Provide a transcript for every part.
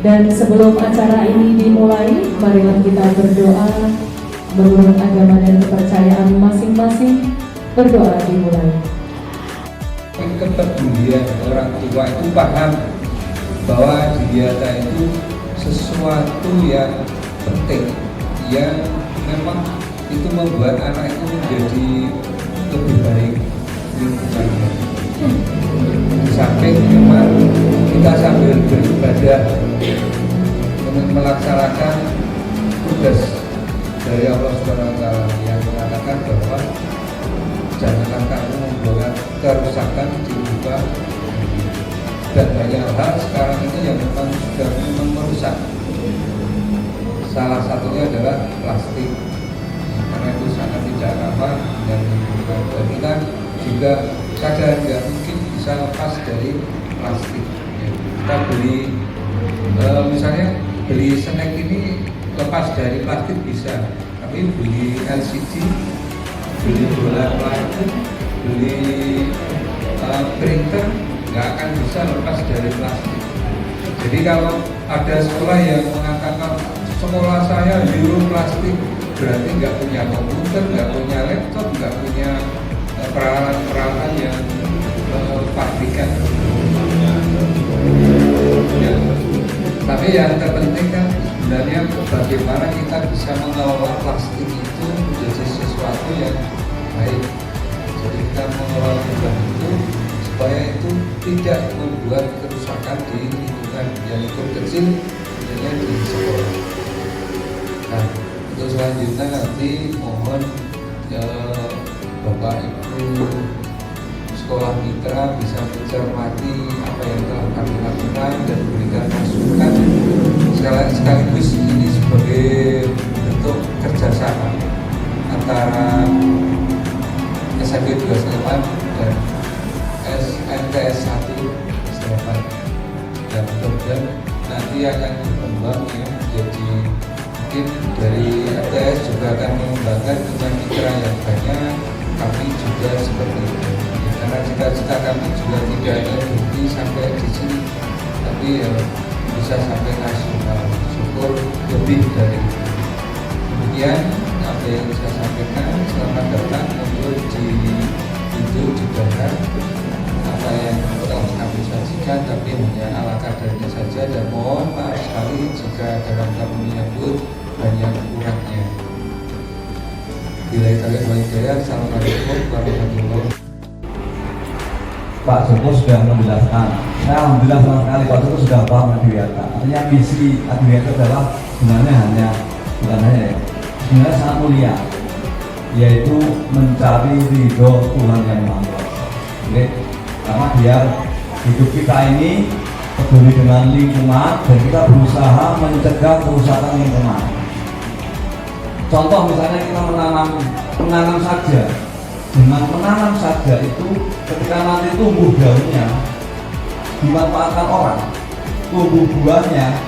Dan sebelum acara ini dimulai, marilah kita berdoa menurut agama dan kepercayaan masing-masing. Berdoa dimulai. Kepedulian orang tua itu paham bahwa didiata itu sesuatu yang penting, yang memang itu membuat anak itu menjadi lebih baik lingkungannya. Sampai memang kita sambil beribadah melaksanakan tugas dari Allah SWT yang mengatakan bahwa janganlah kamu membuat kerusakan di muka bumi. Dan banyak hal sekarang ini yang sudah merusak. Salah satunya adalah plastik, karena itu sangat tidak ramah dan lingkungan. Dan kita juga sadar nggak mungkin bisa lepas dari plastik. Kita beli misalnya beli snack ini lepas dari plastik bisa, tapi beli LCD, beli bola plastik, beli printer nggak akan bisa lepas dari plastik. Jadi kalau ada sekolah yang mengatakan sekolah saya zero plastik, berarti nggak punya komputer, nggak punya laptop, nggak punya peralatan-peralatan yang pabrikan. Ya. Tapi yang terpenting kan sebenarnya bagaimana kita bisa mengelola plastik itu menjadi sesuatu yang baik. Jadi kita mengelola limbah itu supaya itu tidak membuat kerusakan di lingkungan yang lingkup kecil, tentunya di sekolah. Nah, untuk selanjutnya nanti mohon Bapak Ibu sekolah mitra bisa mencermati apa yang telah kami lakukan dan memberikan masukan sekaligus ini sebagai bentuk kerjasama antara SMP 28 dan SMTS 1 dan mudah-mudahan nanti akan berkembang ya, jadi mungkin dari MTS juga akan mengembangkan dengan mitra yang banyak. Kami juga seperti itu ya, karena cita-cita kami juga tidak hanya berhenti sampai di sini, tapi bisa sampai nasional, syukur lebih dari itu. Demikian apa yang saya sampaikan. Selamat datang untuk ditunjuk di dalam apa yang telah kami sajikan, tapi hanya ala kadarnya saja, dan mohon maaf sekali jika dalam kami menyebut banyak kurangnya. Bila Assalamualaikum warahmatullahi wabarakatuh. Pak Joko sudah menjelaskan. Saya alhamdulillah sama sekali Pak Joko sudah paham Adiwiyata. Artinya misi Adiwiyata adalah sebenarnya sebenarnya sangat mulia, yaitu mencari ridho Tuhan yang Maha Kuasa. Oke, karena biar hidup kita ini peduli dengan lingkungan dan kita berusaha mencegah kerusakan lingkungan. Contoh misalnya kita menanam saja. Dengan menanam saja itu ketika nanti tumbuh daunnya dimanfaatkan orang, tumbuh buahnya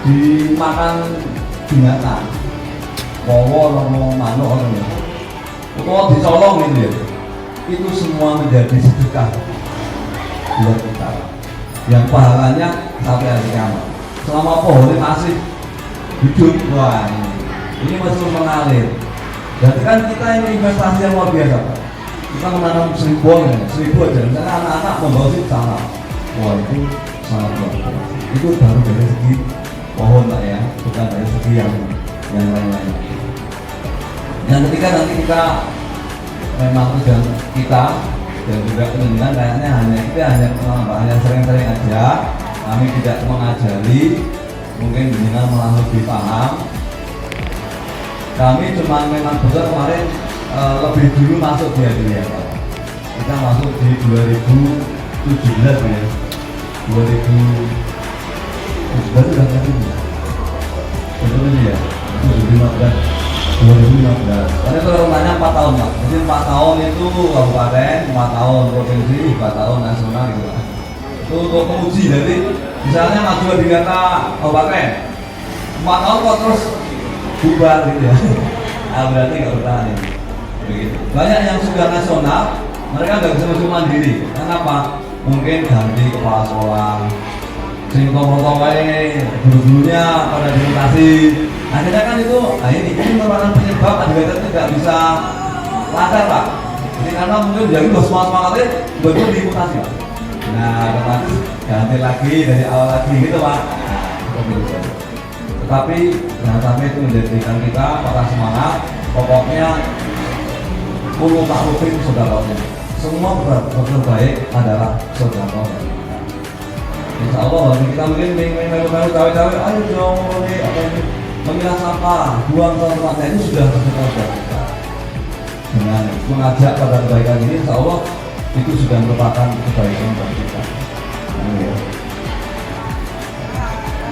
dimakan binatang, wowo, manuk, atau dicolong gitu ya. Itu semua menjadi sedekah buat kita yang pahalanya sampai hari kiamat. Selama pohon masih hidup, wah ini masih mengalir. Jadi kan kita ini investasi yang luar biasa Pak. Kita menanam 1000 aja, misalnya anak-anak membawa sih sana, wah itu sangat luar biasa. Itu baru dari segi pohon Pak ya, bukan dari segi yang lain-lain. Yang ketiga nanti kita memang tujuan kita dan juga penelitian kayaknya hanya sering-sering aja. Kami tidak mengajari, mungkin dengan malah lebih paham. Kami cuma memang betul kemarin lebih dulu masuk di Adiwiyata. Kita masuk di 2017 ya. 2017 sudah kasih betul ini ya. 2015. Karena itu rumahnya 4 tahun Pak. Jadi 4 tahun itu kabupaten, 4 tahun provinsi, 4 tahun nasional gitu Pak. Itu untuk menguji. Jadi misalnya maju Adiwiyata kabupaten 4 tahun kok terus bubar gitu ya. Berarti nggak bertahan ini. Begitu. Banyak yang sudah nasional, mereka nggak bisa maju mandiri. Kenapa? Mungkin ganti kepala sekolah, sing tomol-tomolnya guru-gurunya pada dimutasi. Akhirnya kan itu, ini merupakan penyebab agar tidak bisa lancar Pak. Jadi karena mungkin jadi semangatnya betul dimutasi Pak. Nah, otomatis ganti lagi dari awal lagi gitu Pak. Nah, tetapi jangan sampai itu menjadikan kita patah semangat. Pokoknya Ulu tak lupin saudaranya. Semua berbuat baik adalah saudara. Insya Allah kita mungkin melu-melu cawe-cawe, ayo dong memilah sampah, buang sampah itu sudah terbuka kita. Dengan mengajak pada kebaikan ini, insya Allah itu sudah merupakan kebaikan bagi kita.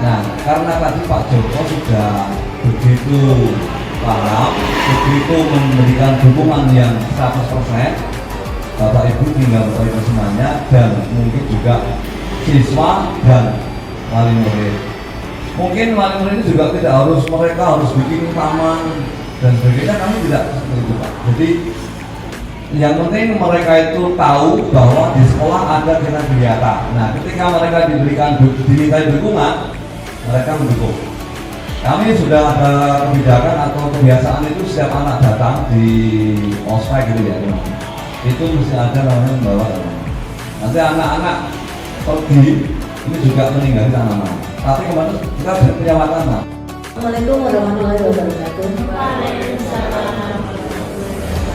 Nah, karena tadi Pak Joko sudah begitu paham, begitu memberikan dukungan yang 100%, Bapak Ibu tinggal berterima semuanya dan mungkin juga siswa dan wali murid. Mungkin wali murid itu juga tidak harus mereka harus bikin taman dan sebagainya, kami tidak seperti itu Pak. Jadi yang penting mereka itu tahu bahwa di sekolah ada kegiatan. Nah, ketika mereka diminta dukungan, mereka mendukung. Kami sudah ada kebijakan atau kebiasaan itu setiap anak datang di ospek gitu ya, itu mesti ada namanya membawa tanaman. Nanti anak-anak pergi ini juga meninggalkan tanaman. Tapi kemarin kita punya wacana. Assalamualaikum warahmatullahi wabarakatuh.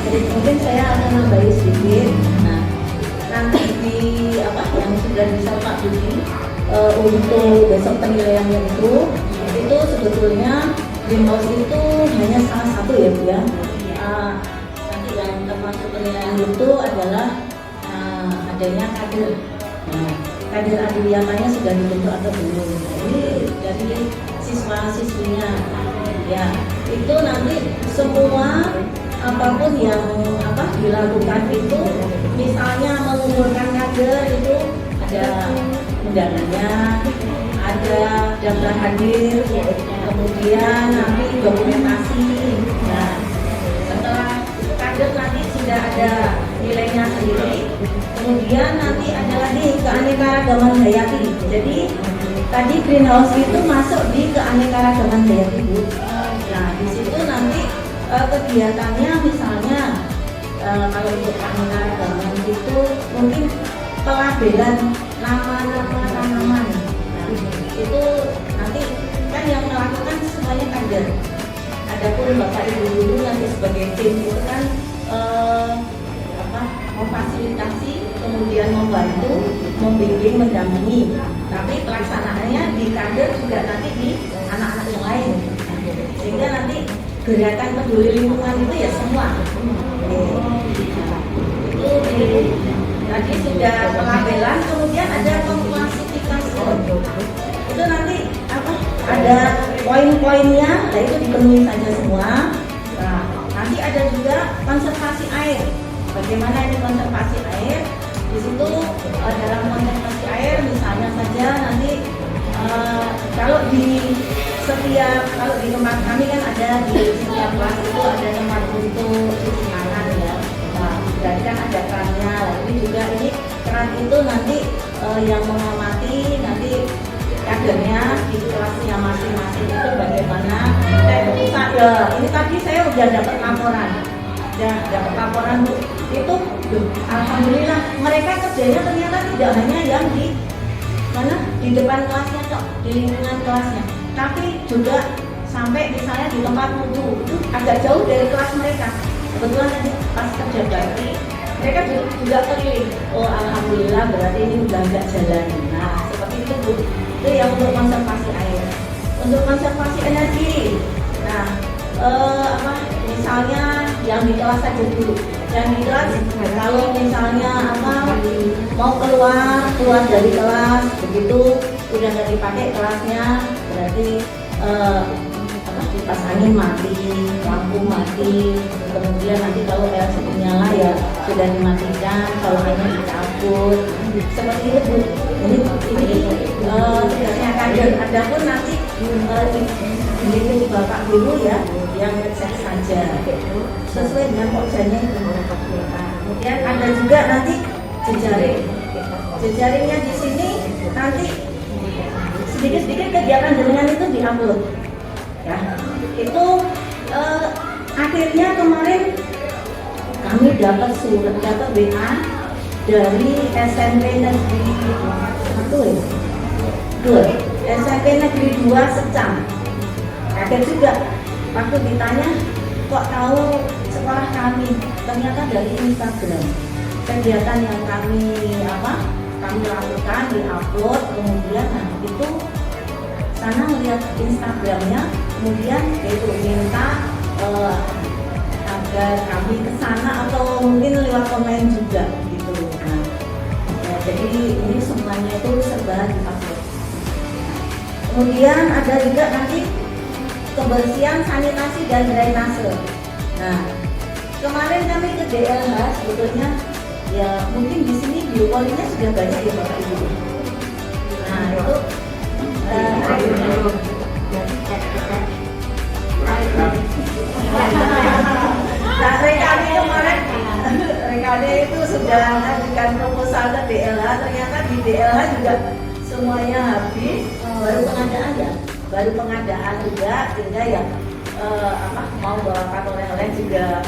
Jadi mungkin saya akan nambahi sedikit. Nah, nanti di apa yang sudah bisa Pak Budi untuk besok penilaiannya itu sebetulnya greenhouse itu hanya salah satu ya Bu ya. Nanti yang termasuk penilaian itu adalah adanya kader. Nah, kader adiliananya sudah dibentuk atau belum? Ini dari siswa-siswinya. Ya, itu nanti semua apapun yang dilakukan itu, misalnya mengumpulkan kader itu ada undangannya, ada daftar hadir, kemudian nanti dokumentasi. Nah, setelah kader nanti sudah ada nilainya sendiri, kemudian nanti ada lagi keanekaragaman hayati. Jadi tadi greenhouse itu masuk di keanekaragaman hayati Bu. Nah, di situ nanti kegiatannya misalnya kalau untuk keanekaragaman itu mungkin pelabelan nama-nama tanaman. Nah, itu nanti kan yang melakukan semuanya kader. Adapun Bapak Ibu guru nanti sebagai tim itu kan memfasilitasi, kemudian membantu, membimbing, mendampingi. Tapi pelaksanaannya di kader juga nanti di anak-anak yang lain. Sehingga nanti gerakan peduli lingkungan itu ya semua. Itu tadi sudah pelabelan, kemudian ada klasifikasi. Itu nanti ada poin-poinnya, nah itu dipenuhi saja semua. Nah, nanti ada juga konservasi air. Bagaimana ini konservasi air? Di situ dalam konservasi air misalnya saja nanti kalau di tempat kami kan ada di setiap kelas itu ada tempat untuk cuci tangan ya. Nah, berarti kan ada kerannya. Ini juga ini keran itu nanti yang mengamati nanti kadernya di kelasnya masing-masing itu bagaimana. Ini tadi saya udah dapat laporan Bu. Itu alhamdulillah mereka kerjanya ternyata tidak hanya yang di depan kelasnya kok, di lingkungan kelasnya, tapi juga sampai misalnya di tempat wudhu itu agak jauh dari kelas mereka. Kebetulan tadi pas kerja bakti mereka juga keliling. Oh alhamdulillah berarti ini udah agak jalan. Nah seperti itu Bu. Itu yang untuk konservasi air. Untuk konservasi energi. Nah misalnya yang di kelas saja dulu. Yang di kelas kalau misalnya mau keluar dari kelas begitu udah nggak dipakai kelasnya, berarti kipas angin mati, lampu mati, kemudian nanti kalau LCD nyala ya sudah dimatikan, kalau hanya dicabut seperti itu Bu. Ini tugasnya kader. Adapun nanti ini Bapak Guru ya yang ngecek saja sesuai dengan kerjanya itu. Kemudian ada juga nanti jejaringnya di sini nanti sedikit-sedikit kegiatan jaringan itu diupload. Ya, itu akhirnya kemarin kami dapat surat, dapat WA dari SMP Negeri 2, SMP Negeri 2 Secang. Kaget juga waktu ditanya, kok tahu sekolah kami? Ternyata dari Instagram. Kegiatan yang kami lakukan diupload, kemudian itu sana melihat Instagramnya, kemudian itu minta agar kami ke sana atau mungkin lewat online juga gitu. Nah, ya, jadi ini semuanya itu serba diupload. Kemudian ada juga nanti kebersihan, sanitasi dan drainase. Nah, kemarin kami ke DLH sebetulnya ya mungkin di sini biopolinya sudah banyak ya Bapak Ibu. Nah itu Rekade itu sudah mengajukan proposal ke DLH, ternyata di DLH juga semuanya habis, baru pengadaan juga, sehingga ya mau bawakan oleh-oleh juga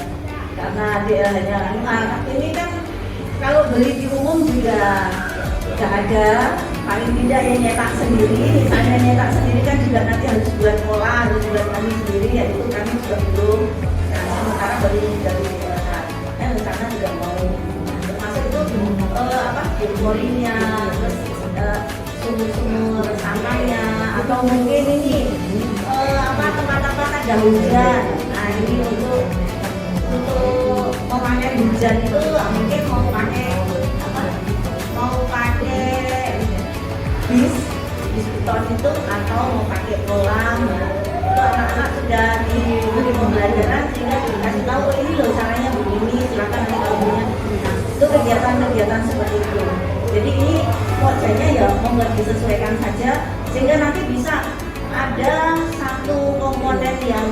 karena DLH-nya ini kan kalau beli di umum juga nggak ada, paling tidak ya nyetak sendiri. Misalnya nyetak sendiri kan juga nanti harus buat pola, harus buat kami sendiri, ya itu kami juga belum. Nah, sementara baru dari rencana juga mau termasuk itu bioporinya, terus sumur-sumur sampahnya, atau mungkin ini tempat-tempat ada hujan. Nah ini untuk memakai hujan itu mungkin mau pakai bis beton itu atau mau pakai kolam. Itu anak-anak sudah diberi pembelajaran sehingga dikasih tahu ini loh caranya begini, silakan dilakukannya. Nah, itu kegiatan-kegiatan seperti itu. Jadi ini wajahnya ya membuat disesuaikan saja sehingga nanti bisa ada satu komponen yang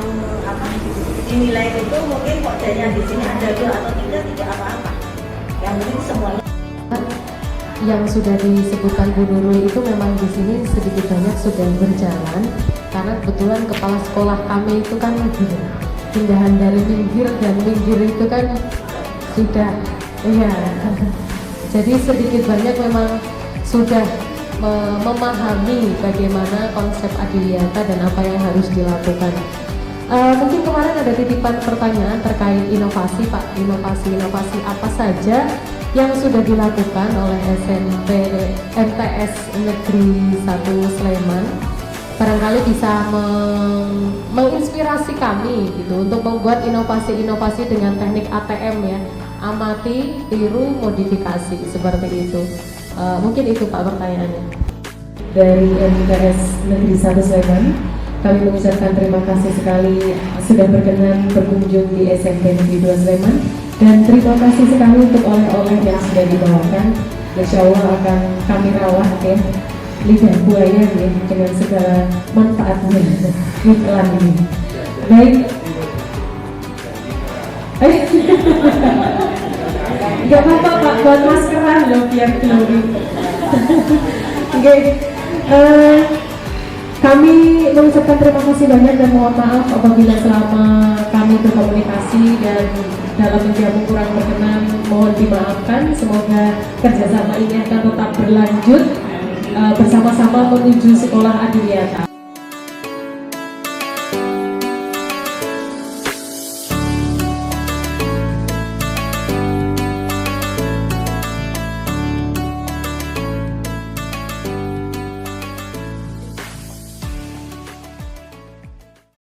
dinilai itu mungkin wajahnya di sini ada 2 atau 3 tidak apa-apa. Yang penting semuanya yang sudah disebutkan Bu Nurul itu memang di sini sedikit banyak sudah berjalan karena kebetulan kepala sekolah kami itu kan pindahan dari minggir dan minggir itu kan sudah jadi sedikit banyak memang sudah memahami bagaimana konsep Adiwiyata dan apa yang harus dilakukan. Mungkin kemarin ada titipan pertanyaan terkait inovasi Pak, inovasi apa saja yang sudah dilakukan oleh SMP MTS Negeri 1 Sleman. Barangkali bisa menginspirasi kami gitu untuk membuat inovasi-inovasi dengan teknik ATM ya, amati, tiru, modifikasi seperti itu. Mungkin itu Pak pertanyaannya. Dari MTS Negeri 1 Sleman, kami mengucapkan terima kasih sekali sudah berkenan berkunjung di SMP Negeri 2 Sleman. Dan terima kasih sekali untuk oleh-oleh yang sudah dibawakan. Insya Allah akan kami rawat ya, lidah buaya ya, dengan segala manfaatnya iklan ini. Baik. Gak apa-apa Pak, buat maskeran loh biar glory. Oke. Kami mengucapkan terima kasih banyak dan mohon maaf apabila selama kami berkomunikasi dan dalam menjamu kurang berkenan, mohon dimaafkan. Semoga kerjasama ini akan tetap berlanjut bersama-sama menuju sekolah Adiwiyata.